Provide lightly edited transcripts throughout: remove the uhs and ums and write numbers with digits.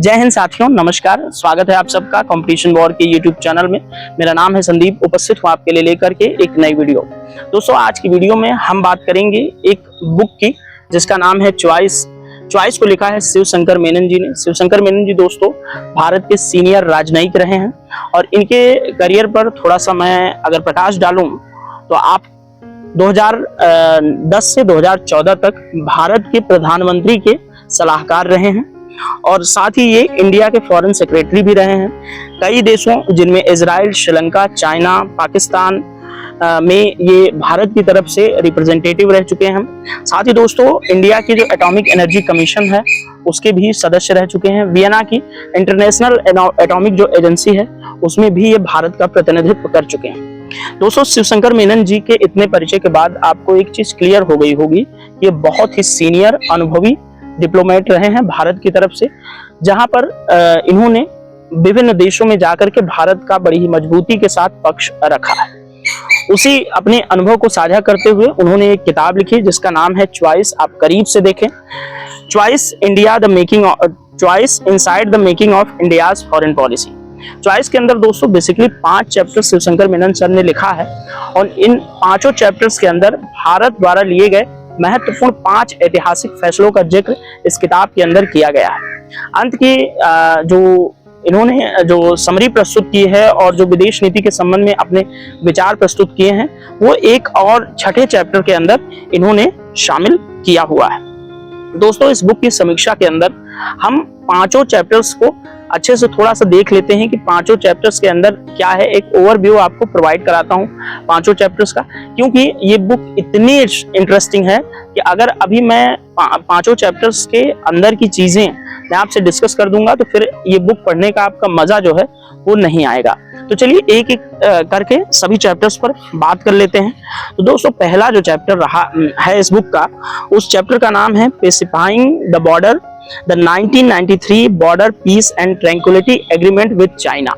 जय हिंद साथियों, नमस्कार। स्वागत है आप सबका कंपटीशन वॉर के यूट्यूब चैनल में। मेरा नाम है संदीप, उपस्थित हूँ आपके लिए लेकर के एक नई वीडियो। दोस्तों, आज की वीडियो में हम बात करेंगे एक बुक की जिसका नाम है चॉइस। चॉइस को लिखा है शिव शंकर मेनन जी ने। शिव शंकर मेनन जी दोस्तों भारत के सीनियर राजनयिक रहे हैं और इनके करियर पर थोड़ा सा मैं अगर प्रकाश डालूं तो आप 2010 से 2014 तक भारत के प्रधानमंत्री के सलाहकार रहे हैं और साथ ही ये इंडिया के फॉरेन सेक्रेटरी भी रहे हैं। कई देशों जिनमें इजराइल, श्रीलंका, चाइना, पाकिस्तान में ये भारत की तरफ से रिप्रेजेंटेटिव रह चुके हैं। साथ ही दोस्तों इंडिया की जो एटॉमिक एनर्जी कमीशन है उसके भी सदस्य रह चुके हैं। वियना की इंटरनेशनल एटॉमिक जो एजेंसी है उसमें भी ये भारत का प्रतिनिधित्व कर चुके हैं। दोस्तों, शिव शंकर मेनन जी के इतने परिचय के बाद आपको एक चीज क्लियर हो गई होगी, ये बहुत ही सीनियर अनुभवी डिप्लोमेट रहे हैं भारत की तरफ से, जहां पर इन्होंने विभिन्न देशों में जाकर के भारत का बड़ी ही मजबूती के साथ पक्ष रखा है। उसी अपने अनुभव को साझा करते हुए उन्होंने एक किताब लिखी जिसका नाम है चॉइस। आप करीब से देखें, choice India the making choice inside the making of India's foreign policy. Choice के अंदर दोस्तों basically 5 chapter Shiv Shankar Menon sir ने लिखा है और इन 5 चैप्टर्स के अंदर भारत द्वारा लिए गए महत्वपूर्ण 5 ऐतिहासिक फैसलों का जिक्र इस किताब के अंदर किया गया है। अंत की जो इन्होंने जो समरी प्रस्तुत की है और जो विदेश नीति के संबंध में अपने विचार प्रस्तुत किए हैं वो एक और 6ठे चैप्टर के अंदर इन्होंने शामिल किया हुआ है। दोस्तों, इस बुक की समीक्षा के अंदर हम 5 चैप्टर्स को अच्छे से थोड़ा सा देख लेते हैं कि 5 चैप्टर्स के अंदर क्या है। एक ओवरव्यू आपको प्रोवाइड कराता हूं 5 चैप्टर्स का, क्योंकि ये बुक इतनी इंटरेस्टिंग है कि अगर अभी मैं 5 चैप्टर्स के अंदर की चीजें मैं आपसे डिस्कस कर दूंगा तो फिर ये बुक पढ़ने का आपका मजा जो है वो नहीं आएगा। तो चलिए एक एक करके सभी चैप्टर्स पर बात कर लेते हैं। तो दोस्तों, पहला जो चैप्टर रहा है इस बुक का, उस चैप्टर का नाम है pacifying the border, the 1993 border peace and tranquillity agreement with China.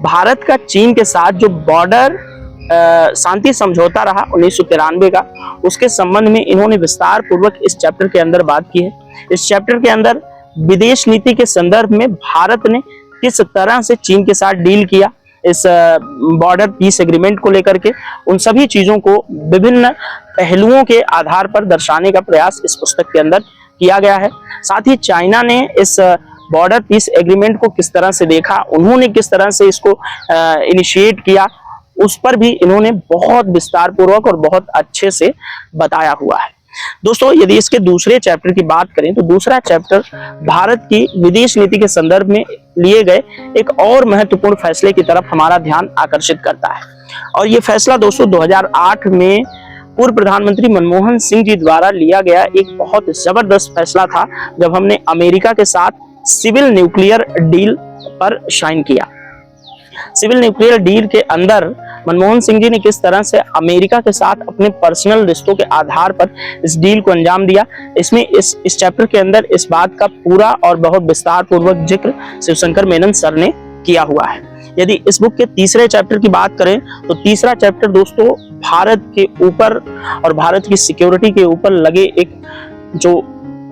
Bharat का चीन के साथ जो बॉर्डर शांति समझौता रहा 1993 का, उसके संबंध में इन्होंने विस्तार पूर्वक इस चैप्टर के अंदर बात की है। इस चैप्टर के अंदर विदेश नीति के संदर्भ में भारत ने किस तरह से चीन के साथ डील किया, इस बॉर्डर पीस एग्रीमेंट को लेकर के, उन सभी चीजों को विभिन्न पहलुओं के आधार पर दर्शाने का प्रयास इस पुस्तक के अंदर किया गया है। साथ ही चाइना ने इस बॉर्डर पीस एग्रीमेंट को किस तरह से देखा, उन्होंने किस तरह से इसको इनिशिएट किया, उस पर भी इन्होंने बहुत विस्तार पूर्वक और बहुत अच्छे से बताया हुआ है। दोस्तों, यदि इसके दूसरे चैप्टर की बात करें तो दूसरा चैप्टर भारत की विदेश नीति के संदर्भ में लिए गए एक और महत्वपूर्ण फैसले की तरफ हमारा ध्यान आकर्षित करता है। और ये फैसला दोस्तों 2008 में पूर्व प्रधानमंत्री मनमोहन सिंह जी द्वारा लिया गया एक बहुत जबरदस्त फैसला था, जब हमने अमेरिका के साथ सिविल न्यूक्लियर डील पर साइन किया। सिविल न्यूक्लियर डील के अंदर मनमोहन सिंह जी ने किस तरह से अमेरिका के साथ अपने पर्सनल रिश्तों के आधार पर इस डील को अंजाम दिया, इसमें इस चैप्टर के अंदर इस बात का पूरा और बहुत विस्तार पूर्वक जिक्र शिव शंकर मेनन सर ने किया हुआ है। यदि इस बुक के तीसरे चैप्टर की बात करें तो तीसरा चैप्टर दोस्तों भारत के ऊपर और भारत की सिक्योरिटी के ऊपर लगे एक जो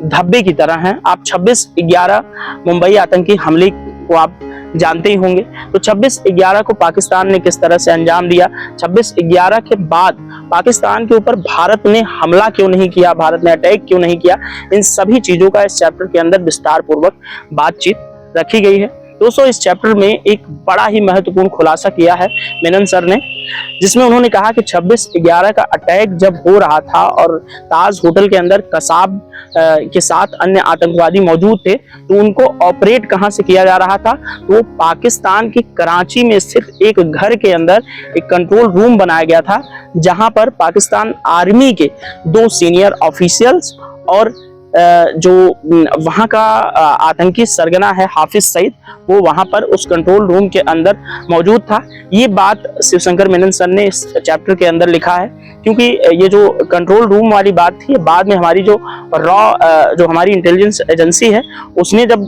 धब्बे की तरह है। आप 26/11 मुंबई आतंकी हमले को आप जानते ही होंगे। तो 26/11 को पाकिस्तान ने किस तरह से अंजाम दिया, 26/11 के बाद पाकिस्तान के ऊपर भारत ने हमला क्यों नहीं किया, भारत ने अटैक क्यों नहीं किया, इन सभी चीजों का इस चैप्टर के अंदर विस्तार पूर्वक बातचीत रखी गई है। दोस्तों, इस चैप्टर में एक बड़ा ही महत्वपूर्ण खुलासा किया है मेनन सर ने, जिसमें उन्होंने कहा कि 26/11 का अटैक जब हो रहा था और ताज होटल के अंदर कसाब के साथ अन्य आतंकवादी मौजूद थे तो उनको ऑपरेट कहां से किया जा रहा था, तो पाकिस्तान की कराची में स्थित एक घर के अंदर एक कंट्रोल रूम बनाया गया था, जहां पर पाकिस्तान आर्मी के 2 सीनियर ऑफिशियल्स और जो वहां का आतंकी सरगना है हाफिज सईद, वो वहां पर उस कंट्रोल रूम के अंदर मौजूद था। ये बात शिव शंकर मेनन सर ने इस चैप्टर के अंदर लिखा है, क्योंकि ये जो कंट्रोल रूम वाली बात थी बाद में हमारी जो जो हमारी इंटेलिजेंस एजेंसी है उसने जब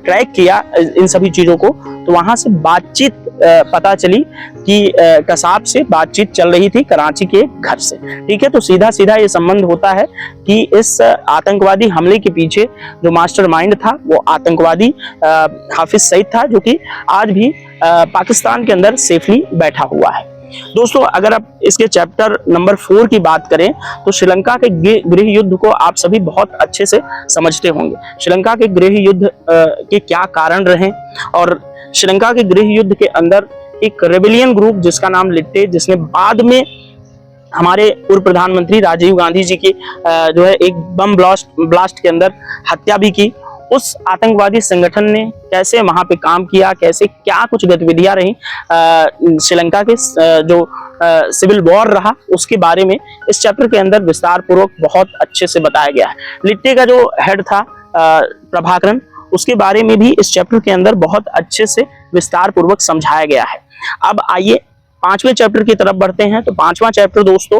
ट्रैक किया इन सभी चीजों को तो वहां से बातचीत पता चली कि कसाब से बातचीत चल रही थी कराची के घर से। ठीक है, तो सीधा सीधा ये संबंध होता है कि इस आतंकवादी हमले के पीछे जो मास्टरमाइंड था वो आतंकवादी हाफिज सईद था, जो कि आज भी पाकिस्तान के अंदर सेफली बैठा हुआ है। दोस्तों, अगर आप इसके चैप्टर नंबर 4 की बात करें तो श्रीलंका के गृह युद्ध को आप सभी बहुत अच्छे से समझते होंगे। श्रीलंका के गृह युद्ध के क्या कारण रहे, और श्रीलंका के गृह युद्ध के अंदर एक रेबेलियन ग्रुप जिसका नाम लिट्टे, जिसने बाद में हमारे पूर्व प्रधानमंत्री राजीव गांधी जी की जो है एक बम ब्लास्ट के अंदर हत्या भी की, उस आतंकवादी संगठन ने कैसे वहां पे काम किया, कैसे क्या कुछ गतिविधियां रही श्रीलंका के जो सिविल वॉर रहा, उसके बारे में इस चैप्टर के अंदर विस्तार पूर्वक बहुत अच्छे से बताया गया है। लिट्टे का जो हेड था प्रभाकरन, उसके बारे में भी इस चैप्टर के अंदर बहुत अच्छे से विस्तार पूर्वक समझाया गया है। अब आइए 5वें चैप्टर की तरफ बढ़ते हैं। तो 5वां चैप्टर दोस्तों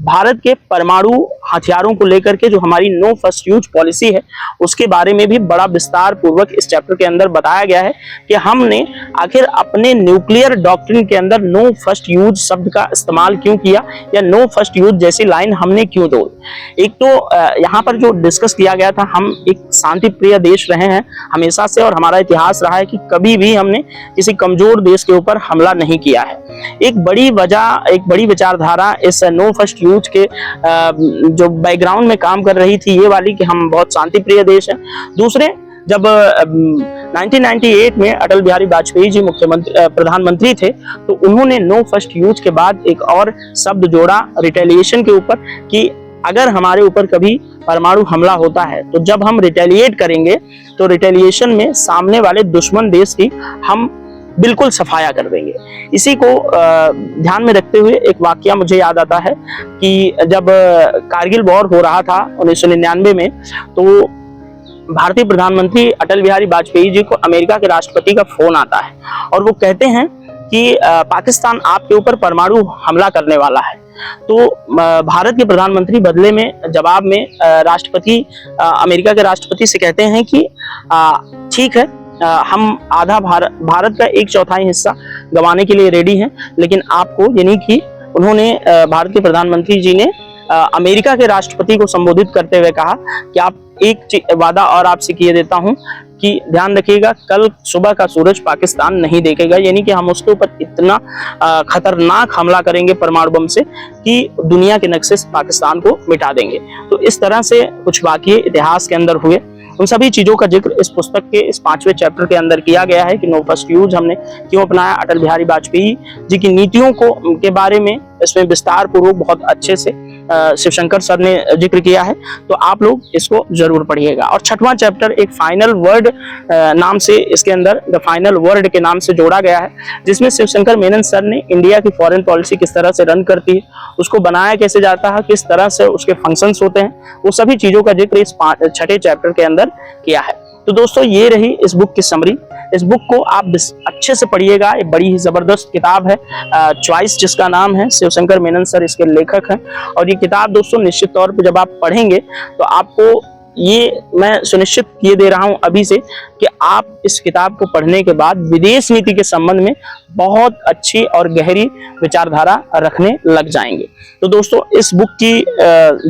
भारत के परमाणु हथियारों को लेकर के जो हमारी नो फर्स्ट यूज पॉलिसी है, उसके बारे में भी बड़ा विस्तार पूर्वक इस चैप्टर के अंदर बताया गया है कि हमने आखिर अपने न्यूक्लियर डॉक्ट्रिन के अंदर नो फर्स्ट यूज शब्द का इस्तेमाल क्यों किया, या नो फर्स्ट यूज जैसी लाइन हमने क्यों तोड़ी। एक तो यहाँ पर जो डिस्कस किया गया था, हम एक शांति प्रिय देश रहे हैं हमेशा से, और हमारा इतिहास रहा है कि कभी भी हमने किसी कमजोर देश के ऊपर हमला नहीं किया है। एक बड़ी वजह, एक बड़ी विचारधारा इस नो फर्स्ट यूज के जो बैकग्राउंड में काम कर रही थी, ये वाली कि हम बहुत शांति प्रिय देश हैं। दूसरे, जब 1998 में अटल बिहारी वाजपेयी जी प्रधानमंत्री थे, तो उन्होंने नो फर्स्ट यूज के बाद एक और शब्द जोड़ा रिटेलिएशन के ऊपर, कि अगर हमारे ऊपर कभी परमाणु हमला होता है तो जब हम रिटेलिएट करेंगे तो रिटेलिएशन में सामने वाले दुश्मन देश की हम बिल्कुल सफाया कर देंगे। इसी को ध्यान में रखते हुए एक वाकया मुझे याद आता है कि जब कारगिल वॉर हो रहा था 1999 में, तो भारतीय प्रधानमंत्री अटल बिहारी वाजपेयी जी को अमेरिका के राष्ट्रपति का फोन आता है और वो कहते हैं कि पाकिस्तान आपके ऊपर परमाणु हमला करने वाला है। तो भारत के प्रधानमंत्री बदले में जवाब में राष्ट्रपति अमेरिका के राष्ट्रपति से कहते हैं कि ठीक है, हम आधा भारत का 1/4 हिस्सा गंवाने के लिए रेडी हैं, लेकिन आपको, यानी कि उन्होंने भारत के प्रधानमंत्री जी ने अमेरिका के राष्ट्रपति को संबोधित करते हुए कहा कि आप एक वादा और आपसे किए देता हूं कि ध्यान रखिएगा, कल सुबह का सूरज पाकिस्तान नहीं देखेगा, यानी कि हम उसके ऊपर इतना खतरनाक हमला करेंगे परमाणु बम से कि दुनिया के नक्शे से पाकिस्तान को मिटा देंगे। तो इस तरह से कुछ वाकये इतिहास के अंदर हुए। उन सभी चीजों का जिक्र इस पुस्तक के इस 5वें चैप्टर के अंदर किया गया है कि नो फर्स्ट यूज हमने क्यों अपनाया, अटल बिहारी वाजपेयी जी की नीतियों के बारे में इसमें विस्तार पूर्वक बहुत अच्छे से शिवशंकर सर ने जिक्र किया है। तो आप लोग इसको जरूर पढ़िएगा। और 6वां चैप्टर एक फाइनल वर्ड नाम से, इसके अंदर द फाइनल वर्ड के नाम से जोड़ा गया है, जिसमें शिवशंकर मेनन सर ने इंडिया की फॉरेन पॉलिसी किस तरह से रन करती है, उसको बनाया कैसे जाता है, किस तरह से उसके फंक्शंस होते हैं, वो सभी चीजों का जिक्र इस 6ठे चैप्टर के अंदर किया है। तो दोस्तों, ये रही इस बुक की समरी। इस बुक को आप अच्छे से पढ़िएगा। ये बड़ी ही जबरदस्त किताब है, चॉइस जिसका नाम है, शिवशंकर मेनन सर इसके लेखक हैं। और ये किताब दोस्तों निश्चित तौर पे जब आप पढ़ेंगे तो आपको, ये मैं सुनिश्चित किए दे रहा हूं अभी से, कि आप इस किताब को पढ़ने के बाद विदेश नीति के संबंध में बहुत अच्छी और गहरी विचारधारा रखने लग जाएंगे। तो दोस्तों, इस बुक की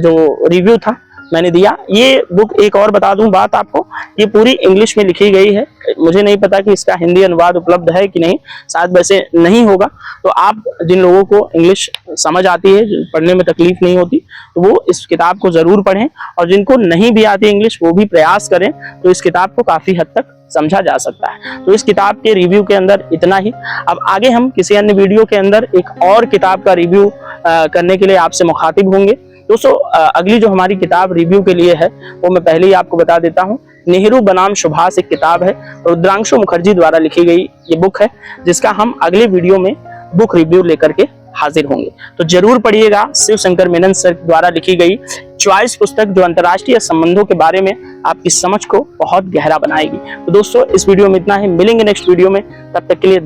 जो रिव्यू था मैंने दिया। ये बुक, एक और बता दूं बात आपको, ये पूरी इंग्लिश में लिखी गई है। मुझे नहीं पता कि इसका हिंदी अनुवाद उपलब्ध है कि नहीं, शायद वैसे नहीं होगा। तो आप जिन लोगों को इंग्लिश समझ आती है, पढ़ने में तकलीफ नहीं होती, तो वो इस किताब को जरूर पढ़ें। और जिनको नहीं भी आती इंग्लिश, वो भी प्रयास करें, तो इस किताब को काफी हद तक समझा जा सकता है। तो इस किताब के रिव्यू के अंदर इतना ही। अब आगे हम किसी अन्य वीडियो के अंदर एक और किताब का रिव्यू करने के लिए आपसे मुखातिब होंगे। दोस्तों, अगली जो हमारी किताब रिव्यू के लिए है, वो मैं पहले ही आपको बता देता हूँ। नेहरू बनाम सुभाष एक किताब है, रुद्रांशु मुखर्जी द्वारा लिखी गई ये बुक है, जिसका हम अगले वीडियो में बुक रिव्यू लेकर के हाजिर होंगे। तो जरूर पढ़िएगा शिवशंकर मेनन सर द्वारा लिखी गई चॉइस पुस्तक, जो अंतर्राष्ट्रीय संबंधों के बारे में आपकी समझ को बहुत गहरा बनाएगी। तो दोस्तों, इस वीडियो में इतना ही। मिलेंगे नेक्स्ट वीडियो में, तब तक के लिए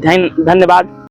धन्यवाद।